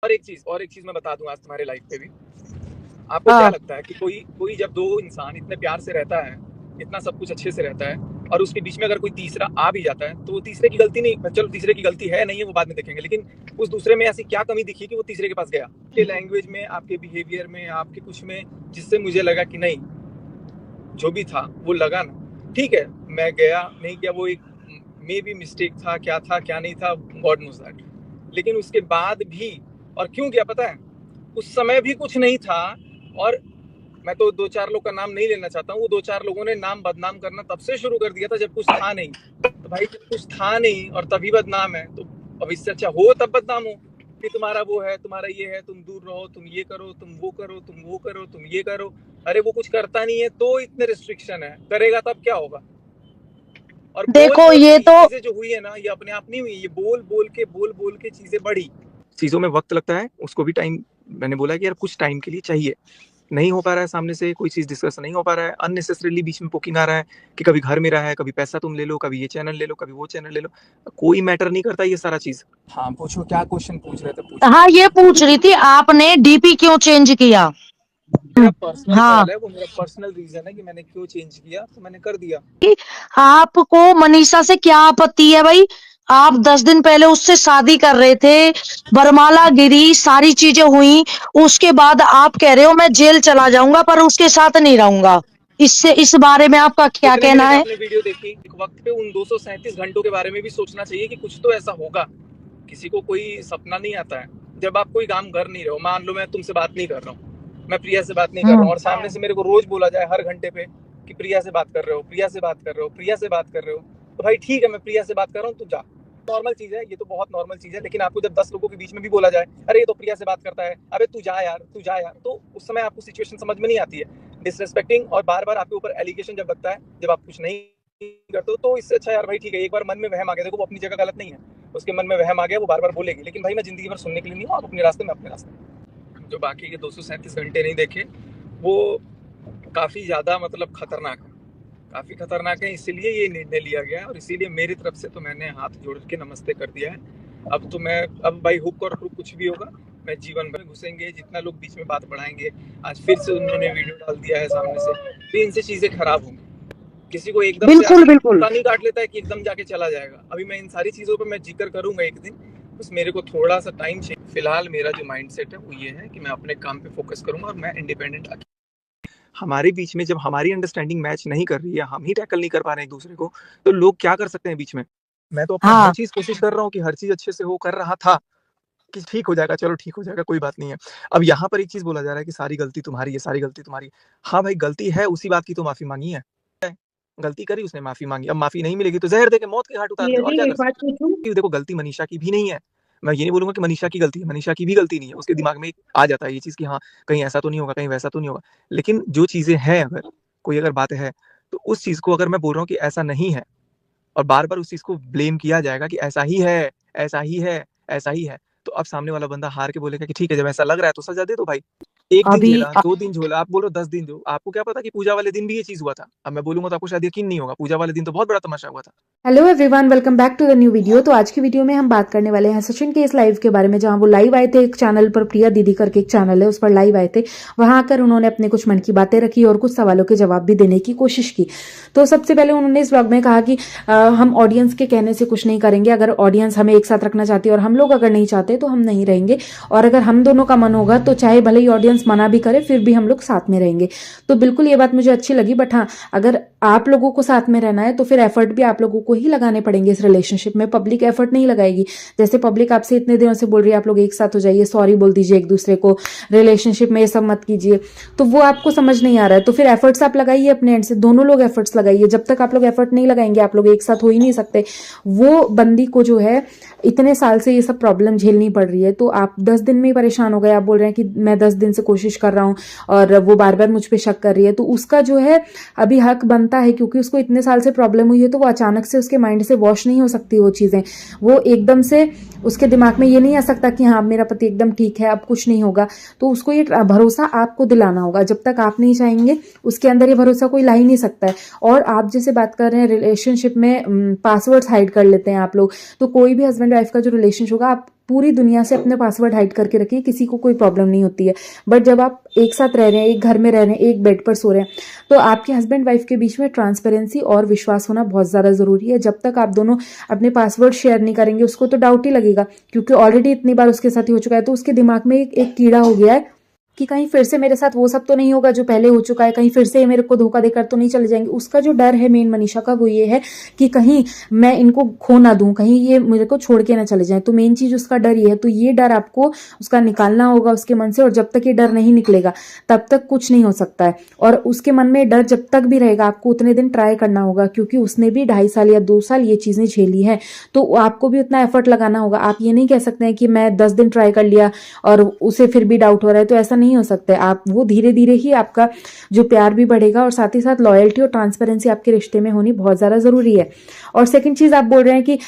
और एक चीज मैं बता दूं आज तुम्हारे लाइफ पे भी। आपको क्या लगता है कि कोई जब दो इंसान इतने प्यार से रहता है, इतना सब कुछ अच्छे से रहता है, और उसके बीच में अगर कोई तीसरा आ भी जाता है, तो वो तीसरे की गलती नहीं, चलो तीसरे की गलती है नहीं है वो बाद में देखेंगे, लेकिन उस दूसरे में ऐसी क्या कमी दिखी कि वो तीसरे के पास गया? आपके लैंग्वेज में, आपके बिहेवियर में, आपके कुछ में, जिससे मुझे लगा कि नहीं, जो भी था वो लगा ना, ठीक है मैं गया नहीं गया, वो एक मे बी मिस्टेक था, क्या नहीं था, गॉड नोज दैट। लेकिन उसके बाद भी, और क्यों गया पता है, उस समय भी कुछ नहीं था, और मैं तो 2-4 लोग का नाम नहीं लेना चाहता हूँ, वो 2-4 लोगों ने नाम बदनाम करना तब से शुरू कर दिया था जब कुछ था नहीं। तो भाई जब कुछ था नहीं और तभी बदनाम है, तो अब इससे अच्छा हो तब बदनाम हो कि तुम्हारा वो है, तुम्हारा ये है, तुम दूर रहो, तुम ये करो, तुम वो करो, तुम वो करो, तुम ये करो। अरे वो कुछ करता नहीं है तो इतने रिस्ट्रिक्शन है, करेगा तब क्या होगा? और देखो ये तो चीजें जो हुई है ना, ये अपने आप नहीं हुई, ये बोल बोल के चीजें बढ़ी। चीजों में वक्त लगता है, उसको भी टाइम, मैंने बोला कि यार कुछ टाइम के लिए चाहिए। नहीं हो पा रहा है सामने से कोई चीज डिस्कस नहीं हो पा रहा है, अननेसेसरीली बीच में पोकिंग आ रहा है कि कभी घर मेरा है, कभी पैसा तुम ले लो, कभी ये चैनल ले लो, कभी वो चैनल ले लो। कोई मैटर नहीं करता ये सारा चीज। हाँ पूछो, क्या क्वेश्चन पूछ रहे थे, पूछो। हाँ, ये पूछ रही थी आपने डीपी क्यों चेंज किया? मेरा पर्सनल हाँ, कॉल है, वो मेरा पर्सनल रीजन है कि मैंने क्यों चेंज किया, तो मैंने कर दिया। आपको मनीषा से क्या आपत्ति है भाई? आप 10 दिन पहले उससे शादी कर रहे थे, बरमाला गिरी, सारी चीजें हुई, उसके बाद आप कह रहे हो मैं जेल चला जाऊंगा पर उसके साथ नहीं रहूंगा। इस बारे में आपका क्या कितने कहना मिनट है? आपने वीडियो देखी? एक वक्त पे उन 237 घंटों के बारे में भी सोचना चाहिए कि कुछ तो ऐसा होगा। किसी को कोई सपना नहीं आता है जब आप कोई काम कर नहीं रहे हो। मान लो मैं तुमसे बात नहीं कर रहा हूँ, मैं प्रिया से बात नहीं कर रहा हूँ, और सामने से मेरे को रोज बोला जाए हर घंटे पे कि प्रिया से बात कर रहे हो, प्रिया से बात कर रहे हो, प्रिया से बात कर रहे हो, तो भाई ठीक है मैं प्रिया से बात कर रहा हूँ, तू जा। नॉर्मल चीज है, ये तो बहुत नॉर्मल चीज है। लेकिन आपको जब 10 लोगों के बीच में भी बोला जाए अरे ये तो प्रिया से बात करता है, अबे तू जा यार, तू जा यार, तो उस समय आपको सिचुएशन समझ में नहीं आती है। डिसरेस्पेक्टिंग और बार बार आपके ऊपर एलिगेशन जब लगता है, जब आप कुछ नहीं करते हो, तो इससे अच्छा यार भाई ठीक है, एक बार मन में वहम आ गया, देखो वो अपनी जगह गलत नहीं है, उसके मन में वहम आ गया, वो बार बार बोलेगी, लेकिन भाई मैं जिंदगी भर सुनने के लिए नहीं हूँ, आप अपने रास्ते में अपने रास्ते। जो बाकी के 237 घंटे नहीं देखे, वो काफी ज्यादा मतलब खतरनाक है, काफी खतरनाक है। इसीलिए ये निर्णय लिया गया है, और इसीलिए मेरी तरफ से तो मैंने हाथ जोड़ के नमस्ते कर दिया है। अब तो मैं, अब भाई हुक और क्रुक कुछ भी होगा, मैं जीवन भर घुसेंगे, जितना लोग बीच में बात बढ़ाएंगे। आज फिर से उन्होंने वीडियो डाल दिया है सामने से, तो इनसे चीजें खराब होंगी। किसी को एकदम से बिल्कुल आदमी बिल्कुल। नहीं काट लेता है कि एकदम जाके चला जाएगा। अभी मैं इन सारी चीजों पर मैं जिक्र करूंगा एक दिन, बस मेरे को थोड़ा सा टाइम चाहिए। फिलहाल मेरा जो माइंडसेट है वो ये है कि मैं अपने काम पे फोकस करूंगा, और मैं इंडिपेंडेंट। हमारे बीच में जब हमारी अंडरस्टैंडिंग मैच नहीं कर रही है, हम ही टैकल नहीं कर पा रहे हैं एक दूसरे को, तो लोग क्या कर सकते हैं बीच में? मैं तो अपना हर हाँ, चीज कोशिश कर रहा हूँ कि हर चीज अच्छे से हो, कर रहा था कि ठीक हो जाएगा, चलो ठीक हो जाएगा, कोई बात नहीं है। अब यहाँ पर एक चीज बोला जा रहा है कि सारी गलती तुम्हारी है, सारी गलती तुम्हारी। हाँ भाई गलती है, उसी बात की तो माफी मांगी है। गलती करी उसने, माफी मांगी, अब माफी नहीं मिलेगी तो जहर दे के मौत के घाट उतार दे, और क्या कर सकते हैं? देखो गलती मनीषा की भी नहीं है, मैं ये नहीं बोलूंगा कि मनीषा की गलती है, मनीषा की भी गलती नहीं है। उसके दिमाग में आ जाता है ये चीज कि हाँ कहीं ऐसा तो नहीं होगा, कहीं वैसा तो नहीं होगा। लेकिन जो चीजें हैं, अगर कोई अगर बात है, तो उस चीज को अगर मैं बोल रहा हूँ कि ऐसा नहीं है, और बार बार उस चीज को ब्लेम किया जाएगा कि ऐसा ही है, ऐसा ही है, ऐसा ही है, तो अब सामने वाला बंदा हार के बोलेगा कि ठीक है जब ऐसा लग रहा है तो सजा दे दो भाई। एक दिन अभी झेला, 2 दिन झोला, आप बोलो 10 दिन दो, आपको क्या पता कि पूजा वाले दिन भी ये चीज हुआ था? अब मैं बोलूंगा तो आपको शायद यकीन नहीं होगा, पूजा वाले दिन तो बहुत बड़ा तमाशा हुआ था। Hello everyone, welcome back to the new video. तो आज की वीडियो में हम बात करने वाले हैं सचिन के इस लाइव के बारे में, जहां वो लाइव आए थे एक चैनल पर, प्रिया दीदी करके एक चैनल है उस पर लाइव आए थे। वहां आकर उन्होंने अपने कुछ मन की बातें रखी और कुछ सवालों के जवाब भी देने की कोशिश की। तो सबसे पहले उन्होंने इस व्लॉग में कहा कि हम ऑडियंस के कहने से कुछ नहीं करेंगे, अगर ऑडियंस हमें एक साथ रखना चाहती है और हम लोग अगर नहीं चाहते तो हम नहीं रहेंगे, और अगर हम दोनों का मन होगा तो चाहे भले ही ऑडियंस मना भी करे फिर भी हम लोग साथ में रहेंगे। तो बिल्कुल ये बात मुझे अच्छी लगी, बट हाँ, अगर आप लोगों को साथ में रहना है तो फिर एफर्ट भी आप लोगों को ही लगाने पड़ेंगे इस रिलेशनशिप में। पब्लिक एफर्ट नहीं लगाएगी। जैसे पब्लिक आपसे इतने दिनों से बोल रही है आप लोग एक साथ हो जाइए, सॉरी बोल दीजिए एक दूसरे को, रिलेशनशिप में ये सब मत कीजिए, तो वो आपको समझ नहीं आ रहा है। तो फिर एफर्ट्स आप लगाइए अपने एंड से, दोनों लोग एफर्ट्स लगाइए। जब तक आप लोग एफर्ट नहीं लगाएंगे आप लोग एक साथ हो ही नहीं सकते। वो बंदी को जो है इतने साल से ये सब प्रॉब्लम झेलनी पड़ रही है, तो आप 10 दिन में ही परेशान हो गए। आप बोल रहे हैं कि मैं 10 दिन से कोशिश कर रहा हूं और वो बार बार मुझ पर शक कर रही है, तो उसका जो है अभी हक बनता है, क्योंकि उसको इतने साल से प्रॉब्लम हुई है, तो वो अचानक से उसके माइंड से वॉश नहीं हो सकती वो चीजें। वो एकदम से उसके दिमाग में ये नहीं आ सकता कि हाँ मेरा पति एकदम ठीक है, अब कुछ नहीं होगा। तो उसको ये भरोसा आपको दिलाना होगा। जब तक आप नहीं चाहेंगे उसके अंदर ये भरोसा कोई ला ही नहीं सकता है। और आप जैसे बात कर रहे हैं रिलेशनशिप में पासवर्ड्स हाइड कर लेते हैं आप लोग, तो कोई भी हस्बैंड वाइफ का जो रिलेशनशिप होगा, आप पूरी दुनिया से अपने पासवर्ड हाइड करके रखिए, किसी को कोई प्रॉब्लम नहीं होती है। बट जब आप एक साथ रह रहे हैं, एक घर में रह रहे हैं, एक बेड पर सो रहे हैं, तो आपके हस्बैंड वाइफ के बीच में ट्रांसपेरेंसी और विश्वास होना बहुत ज़्यादा ज़रूरी है। जब तक आप दोनों अपने पासवर्ड शेयर नहीं करेंगे, उसको तो डाउट ही लगेगा, क्योंकि ऑलरेडी इतनी बार उसके साथ ही हो चुका है। तो उसके दिमाग में एक कीड़ा हो गया है कि कहीं फिर से मेरे साथ वो सब तो नहीं होगा जो पहले हो चुका है, कहीं फिर से ये मेरे को धोखा देकर तो नहीं चले जाएंगे। उसका जो डर है मेन मनीषा का, वो ये है कि कहीं मैं इनको खो ना दूं, कहीं ये मेरे को छोड़ के ना चले जाएं। तो मेन चीज उसका डर ये है। तो ये डर आपको उसका निकालना होगा उसके मन से, और जब तक ये डर नहीं निकलेगा तब तक कुछ नहीं हो सकता है। और उसके मन में डर जब तक भी रहेगा, आपको उतने दिन ट्राई करना होगा, क्योंकि उसने भी 2.5 साल या 2 साल ये चीजें झेली है, तो आपको भी उतना एफर्ट लगाना होगा। आप ये नहीं कह सकते हैं कि मैं 10 दिन ट्राई कर लिया और उसे फिर भी डाउट हो रहा है, तो ऐसा नहीं हो सकता है। आप वो धीरे धीरे ही आपका जो प्यार भी बढ़ेगा, और साथ ही साथ लॉयल्टी और ट्रांसपेरेंसी आपके रिश्ते में होनी बहुत ज्यादा जरूरी है। और सेकंड चीज, आप बोल रहे हैं कि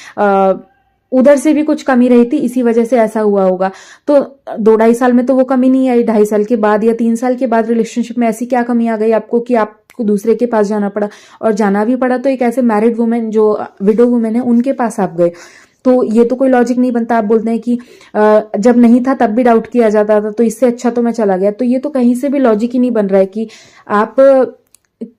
उधर से भी कुछ कमी रही थी, इसी वजह से ऐसा हुआ होगा। तो 2-2.5 साल में तो वो कमी नहीं आई, 2.5 साल के बाद या 3 साल के बाद रिलेशनशिप में ऐसी क्या कमी आ गई आपको कि आपको दूसरे के पास जाना पड़ा? और जाना भी पड़ा तो एक ऐसे मैरिड वुमेन, जो विडो वुमेन है, उनके पास आप गए। तो ये तो कोई लॉजिक नहीं बनता। आप बोलते हैं कि जब नहीं था तब भी डाउट किया जाता था, तो इससे अच्छा तो मैं चला गया। तो ये तो कहीं से भी लॉजिक ही नहीं बन रहा है कि आप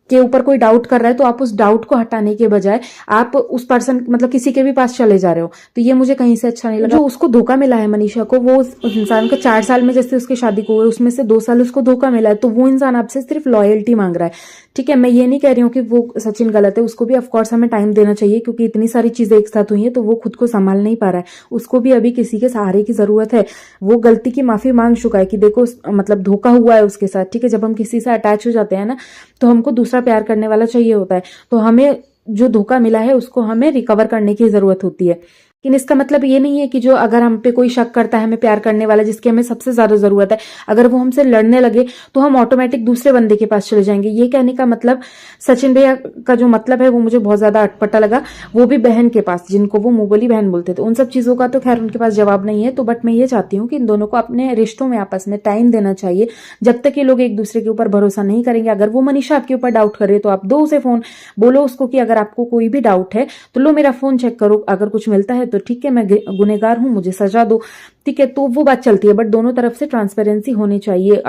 के ऊपर कोई डाउट कर रहा है तो आप उस डाउट को हटाने के बजाय आप उस पर्सन, मतलब किसी के भी पास चले जा रहे हो। तो ये मुझे कहीं से अच्छा नहीं लगा। जो उसको धोखा मिला है मनीषा को, वो उस इंसान को 4 साल में जैसे उसकी शादी को हुए, उसमें से 2 साल उसको धोखा मिला है, तो वो इंसान आपसे सिर्फ लॉयल्टी मांग रहा है। ठीक है, मैं ये नहीं कह रही हूँ कि वो सचिन गलत है, उसको भी ऑफकोर्स हमें टाइम देना चाहिए, क्योंकि इतनी सारी चीजें एक साथ हुई है, तो वो खुद को संभाल नहीं पा रहा है, उसको भी अभी किसी के सहारे की जरूरत है। वो गलती की माफी मांग चुका है कि देखो मतलब धोखा हुआ है उसके साथ। ठीक है, जब हम किसी से अटैच हो जाते हैं ना, तो हमको दूसरा प्यार करने वाला चाहिए होता है, तो हमें जो धोखा मिला है उसको हमें रिकवर करने की जरूरत होती है। लेकिन इसका मतलब ये नहीं है कि जो अगर हम पे कोई शक करता है हमें प्यार करने वाला, जिसकी हमें सबसे ज्यादा जरूरत है, अगर वो हमसे लड़ने लगे तो हम ऑटोमेटिक दूसरे बंदे के पास चले जाएंगे। ये कहने का मतलब, सचिन भैया का जो मतलब है वो मुझे बहुत ज्यादा अटपटा लगा। वो भी बहन के पास, जिनको वो मुंह बोली बहन बोलते थे, उन सब चीजों का तो खैर उनके पास जवाब नहीं है। तो बट मैं ये चाहती हूँ कि इन दोनों को अपने रिश्तों में आपस में टाइम देना चाहिए, जब तक ये लोग एक दूसरे के ऊपर भरोसा नहीं करेंगे। अगर वो मनीषा आपके ऊपर डाउट करे तो आप दो उसे फोन, बोलो उसको कि अगर आपको कोई भी डाउट है तो लो मेरा फोन चेक करो, अगर कुछ मिलता है तो ठीक है, मैं गुनहगार हूं, मुझे सजा दो। ठीक है, तो वो बात चलती है। बट दोनों तरफ से ट्रांसपेरेंसी होनी चाहिए।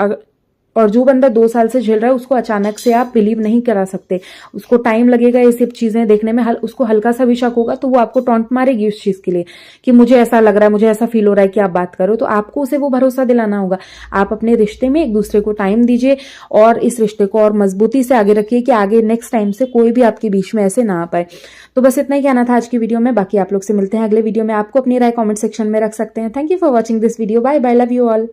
और जो बंदा 2 साल से झेल रहा है उसको अचानक से आप बिलीव नहीं करा सकते, उसको टाइम लगेगा ये सब चीजें देखने में। उसको हल्का सा भी शक होगा तो वो आपको टॉन्ट मारेगी उस चीज के लिए कि मुझे ऐसा लग रहा है, मुझे ऐसा फील हो रहा है कि आप बात करो। तो आपको उसे वो भरोसा दिलाना होगा। आप अपने रिश्ते में एक दूसरे को टाइम दीजिए और इस रिश्ते को और मजबूती से आगे रखिए कि आगे नेक्स्ट टाइम से कोई भी आपके बीच में ऐसे ना आ पाए। तो बस इतना ही कहना था आज की वीडियो में। बाकी आप लोग से मिलते हैं अगले वीडियो में। आपको अपनी राय कॉमेंट सेक्शन में रख सकते हैं। Thank you for watching this video. Bye bye, love you all.